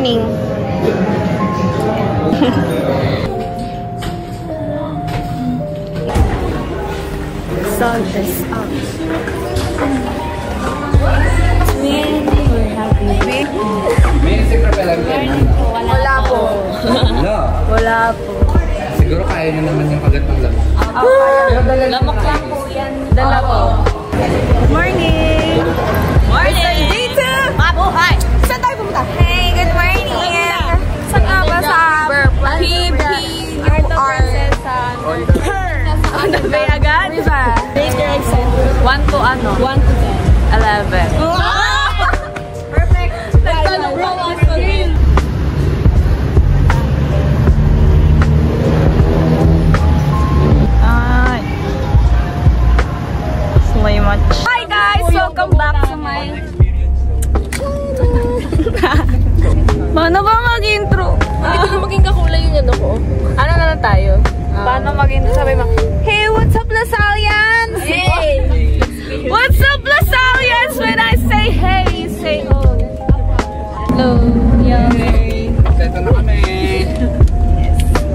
morning. Sun is up. We're happy. Wala po. Wala po. Siguro kaya nyo naman yung kagat ng lamok. Lamok lang po yan. Dala po. Morning! Morning! Mr. Dito! Mabuhay! Saan tayo pumunta? Hey, good morning! Saan nga ba sa PPUR? On the way agad? Rate your exit. 1 to ano? 1 to 10. 11. Perfect! Nagtanong bro ang screen. Hi guys! Welcome back to my... Paano ba mag-intro? Hindi ko na maging kakulay yung ano ko. Ano na lang tayo? Paano mag-intro? Sabi mo, hey, what's up, Lasalians? Hey! What's up, Lasalians? When I say hey, you say oh. Hello. Yeah. Hey! Kompleto na kami!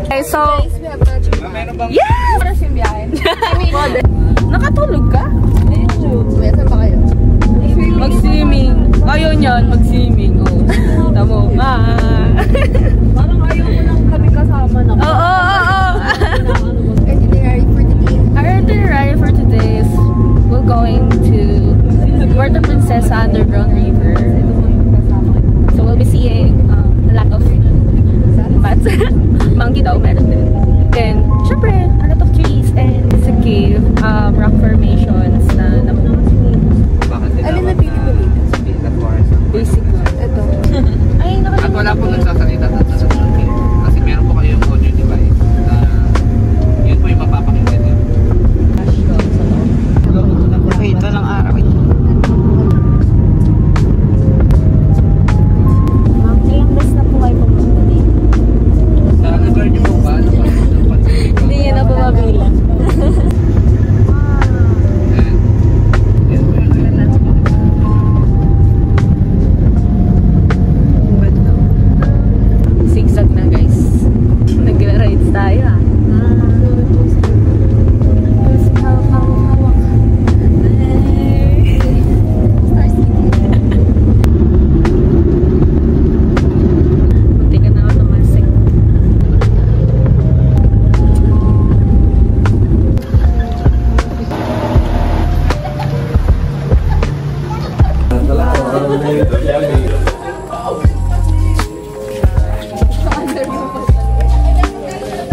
Okay, so... Meron bang... Yes! Oras yung biyahe. Nakatulog ka? Saan ba kayo? Mag-swimming. Ayaw niyan, mag-swimming. Oh. Tamo. Parang ayaw mo lang kami kasama na. Oo. Itinerary for today. Our itinerary for today is we're going to Puerto Princesa Underground River. So we'll be seeing a lot of bats. Monkey daw meron din. Then, syempre, a lot of trees and it's a cave, rock formations na Alin na pili ko dito? basic na. Ito. Ay, At wala po nagsasalita sa film. Kasi meron po kayong audio device na yun po yung mapapakinggan nyo. Wait, ito lang araw. Ma'am, ilang best na po kayo pumunta dito? Sa lugar nyo po ba? Hindi yun na bumabilang. Zigzag na guys. Nagra-rides tayo ah. Hawak. Munti ka na ako tumasik.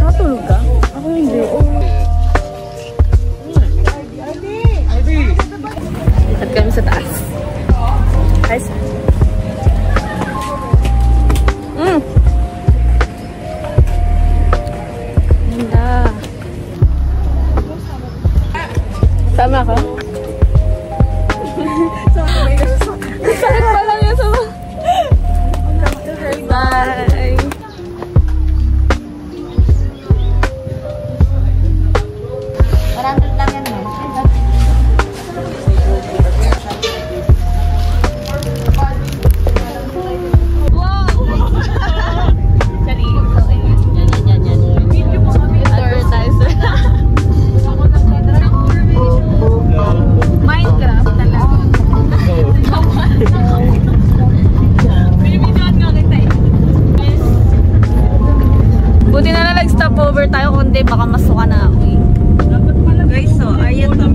Nakatulog ka? Ako hindi. At kami sa taas. Guys. Ganda. Sama ka? Sakit pa lang yun sama. Bye! Marami lang yan eh. Minecraft talaga. Buti na lang nag-stop over tayo kundi baka masuka na ako eh. Guys, so ayan to.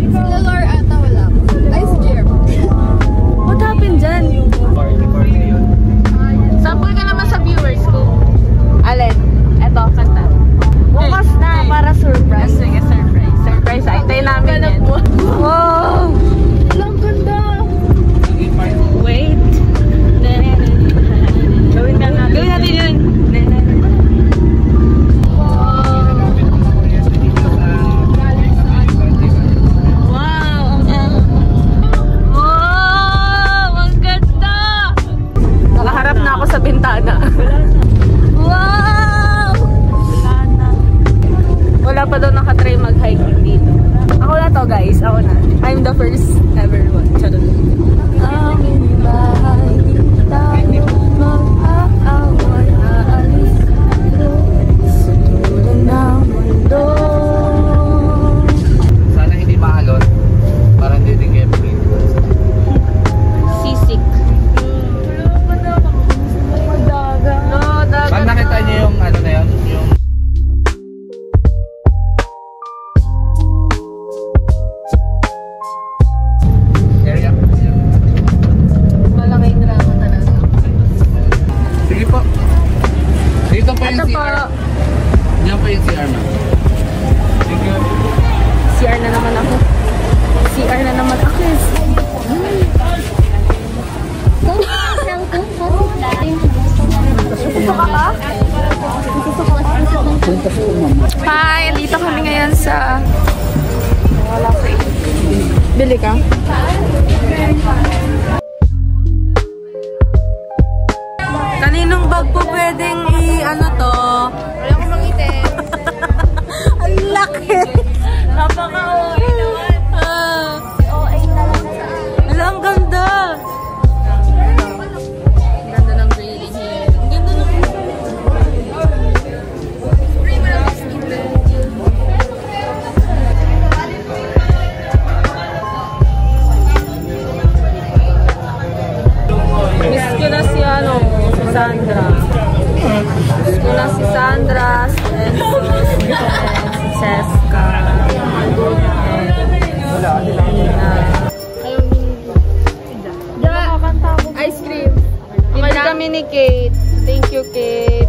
Sa lore ata wala. Ay, si Jeremy. What happened dyan? Sample ka naman sa viewers ko. Alin? Eto, kanta. Bukas na para surprise. Sige, surprise. Surprise. Ay, namin yan. Wow! Ang ganda! Wait. Gawin natin yun. Wow! Wow! Ang ganda! Nakaharap na ako sa bintana. Wow! Wala pa daw nakatry mag-hiking dito. Ako na to guys. Ako na. I'm the first ever one. Charot. Ang bahay Hi! Dito kami ngayon sa... Wala ko eh. Bili ka? Kaninong bag po pwedeng i-ano to? Wala ko mag-itin. Ang laki! Napaka-OA naman. OA talaga sa akin. Ang ganda! Ganda ng grading here. Ang ganda ng... Miss ko na si ano, si Sandra. Miss ko na si Sandra, si Cheska. Ice cream. Hindi kami ni Kate. Thank you, Kate.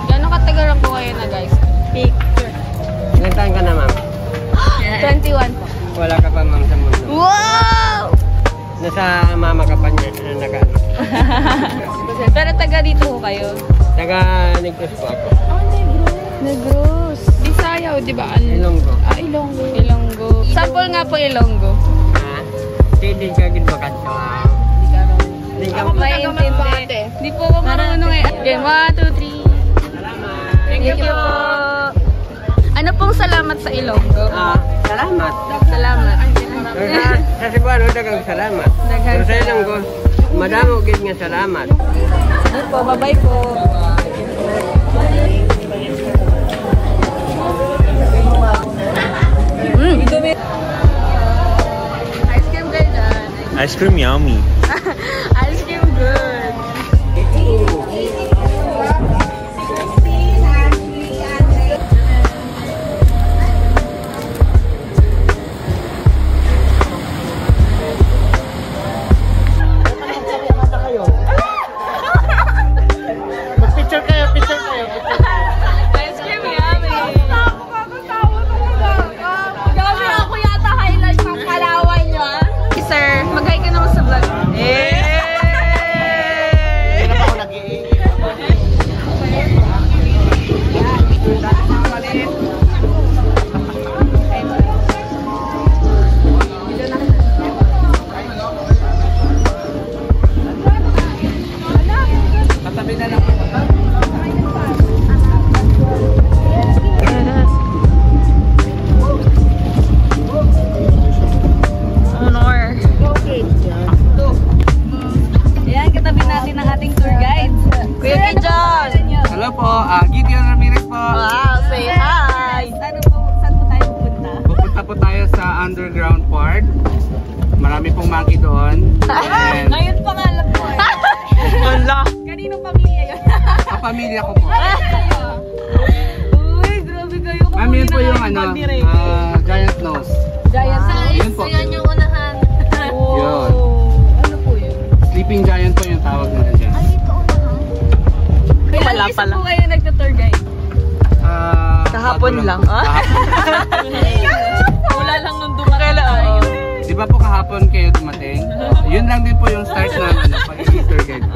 Gano'ng katagal lang po kayo nag-ice cream? Ilan taon ka na, ma'am? 21 po. Wala ka pa, ma'am, sa mundo. Wow! Nasa mama ka pa niya na nag-ano. Pero taga dito po kayo? Taga-Negros po ako. Negros. Bisaya, di ba? Ilonggo. Ilonggo. Ilonggo. Sample nga po Ilonggo. Ha? Hindi ka ginbakanto. Hindi ka Ako maiintindi. Hindi po ako marunong eh. Game 1, 2, 3. Salamat. Thank you po. Ano pong salamat sa Ilonggo? Salamat. Salamat. Sa Cebuano, dagang salamat. Pero sa Ilonggo, madamo gid nga salamat. Sige po, bye-bye po. Ice cream kayo dyan. Ice cream yummy. Ice cream good. Picture kayo, picture kayo. Ice cream yummy. Gabi ako yata highlight ng Palawan nyo ah. Sir, mag-hi ka naman sa vlog. Patabi na lang. Honor. Ayan, katabi natin ang ating tour guide. Kuya Kijon! Hello po, Gideon Ramirez po. Wow, say hi! Ano po, saan po tayo pupunta? Pupunta po tayo sa underground part. Marami pong monkey doon. And Ngayon pa nga alam ko eh. Wala! Kaninong pamilya yun? ang pamilya ko po. Uy, grabe kayo. Ma'am, yun po yung ano, giant nose. Giant size. Yun po. Yan yung unahan. Yun. Ano po yun? Sleeping giant po yung tawag nila dyan. Ay, ito unahan. Wala Ilang isa pala. po kayo nagtutour guide? Kahapon lang. Kahapon. Wala lang nung dumating tayo. Di ba po kahapon kayo dumating? Yun lang din po yung start ng ano, pag-tour guide.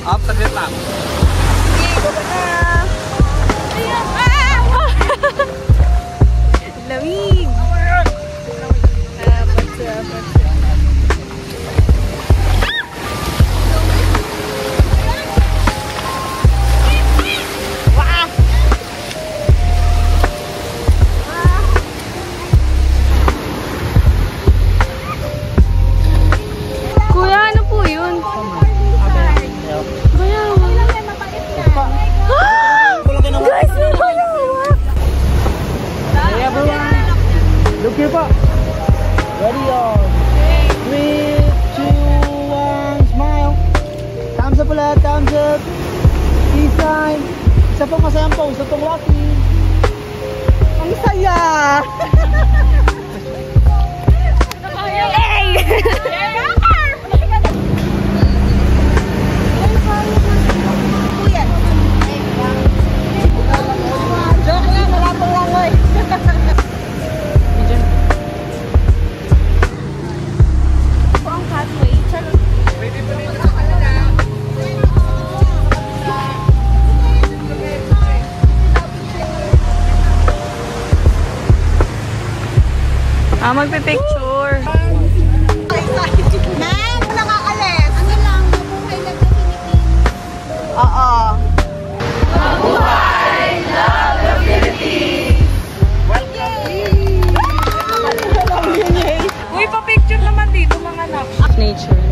Up to the top. Okay po. Ready on. 3, 2, 1, smile. Thumbs up ulit, thumbs up. Peace sign. Isa pong masayang pose, isa pong Rocky. Ang saya! Hey! Joke lang, wala pong langoy. Ito ang pathway. Magpipicture. Ma'am, nakakalis. Ano lang, mabuhay lang sa Philippines. Oo. Uy, pa-picture naman dito mga anak. Nature.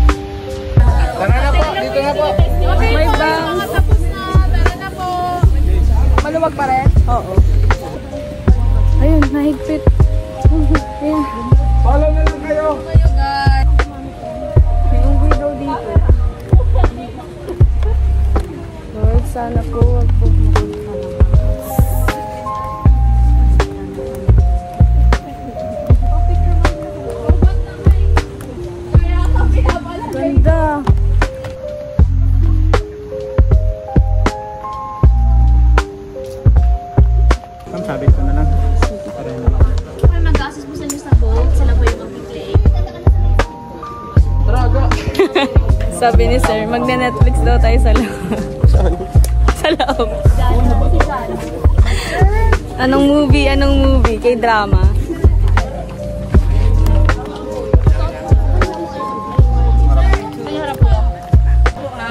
Tara na po, dito na po. May bang. Tapos na, tara na po. Maluwag pa rin? Oo. Ayun, nahigpit. Ayan. Follow na lang kayo. May unggoy daw dito. Lord, sana po wag po ganda. Sabi ko na lang. Kung mag-assist mo sa inyo sa boat, sila po yung mag-play. Sabi ni sir, magne-Netflix daw tayo sa loob. Sa loob. Anong movie? Anong movie? K-drama.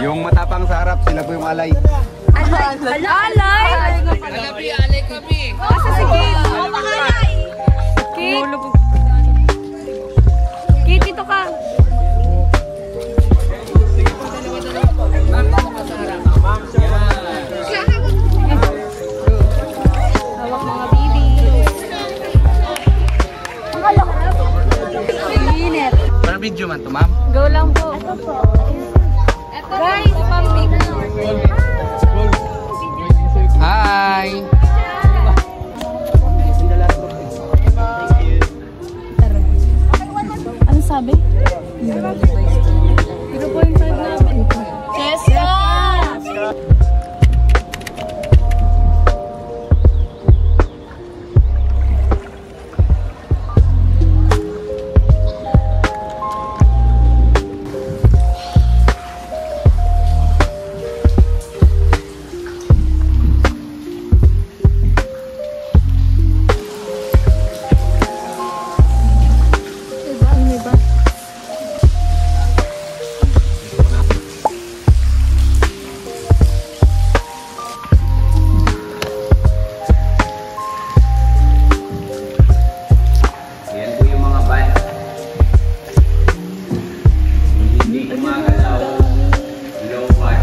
Yung matapang sa harap, sila po yung alay. Alay? Alay kami. Asa si Kate? Kate? Kate, dito ka. Hawak mga baby. Init. Para video man to, ma'am. Go lang po. Guys, Hi! ano sabi? 0.5 namin. Cheska! Yan po yung mga bat. Hindi kumagalaw. Low bat.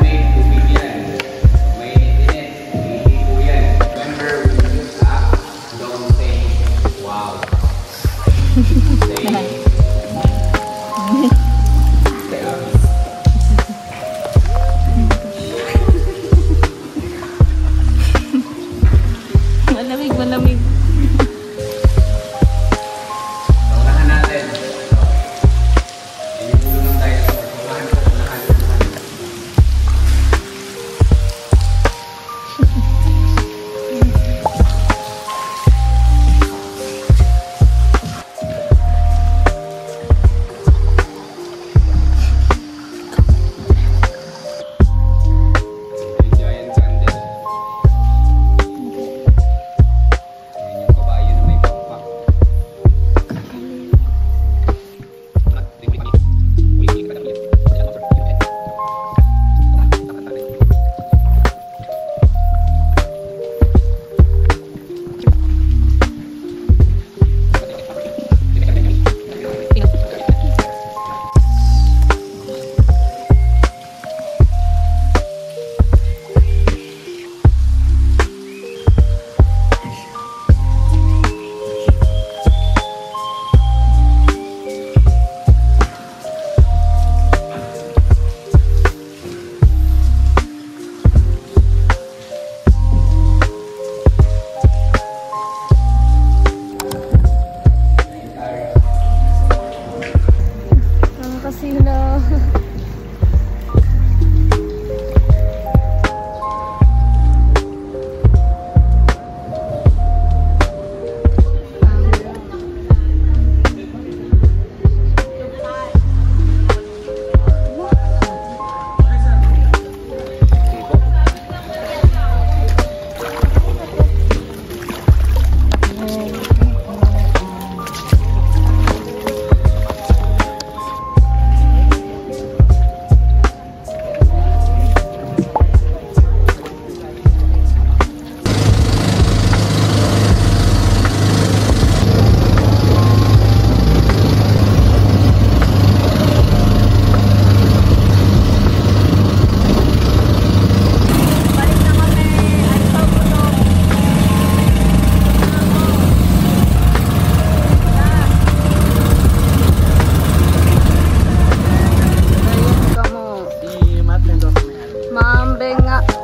May tubig yan. May init. Hindi po yan. Remember, when you use up, don't say, wow. Say, Malamig, malamig. unahan natin. Inulong tayo. Unahan.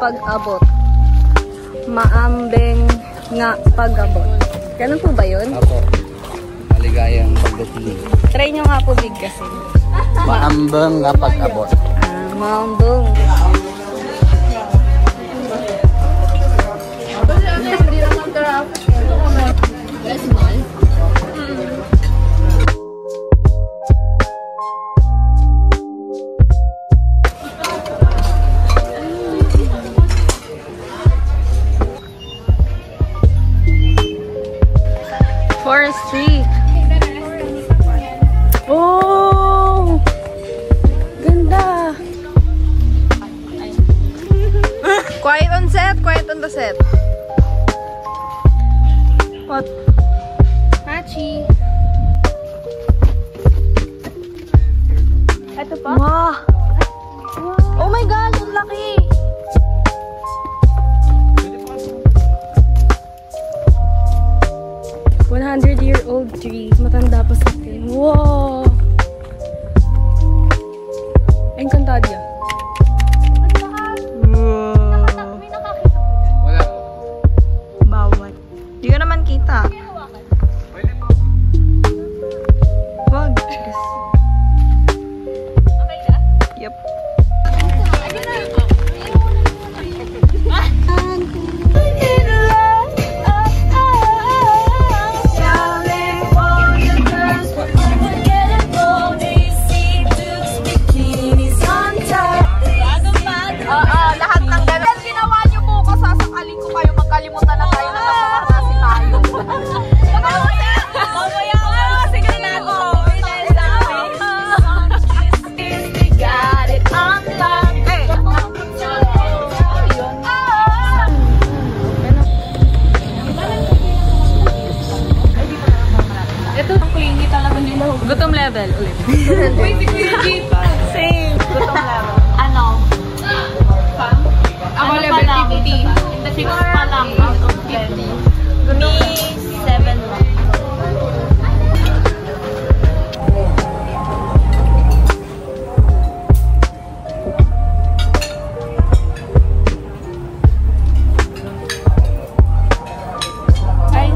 pag-abot. Maambeng nga pag-abot. Ganun po ba yun? Apo. Maligayang pagdating. Try nyo nga po bigkasin. Maambang nga pag-abot. Maambeng. Forestry. Oh! Ganda! Quiet on set, quiet on the set. What? Machi. Ito pa? Wow! Oh my God, ang laki! $100-year-old tree. Matanda pa sa atin. Wow! Encantadia. Wala po. Bawal. Di ko naman kita. Wag. Yep. Gutom level ulit. Same. Gutom level. Ano? Ako level 50. 6 pa lang out of 10. Me, 7 lang. Ay,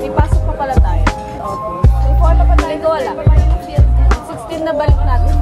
ipasok pa pala tayo. Okay. Wala pa tayo. Wala. 16 na balik natin.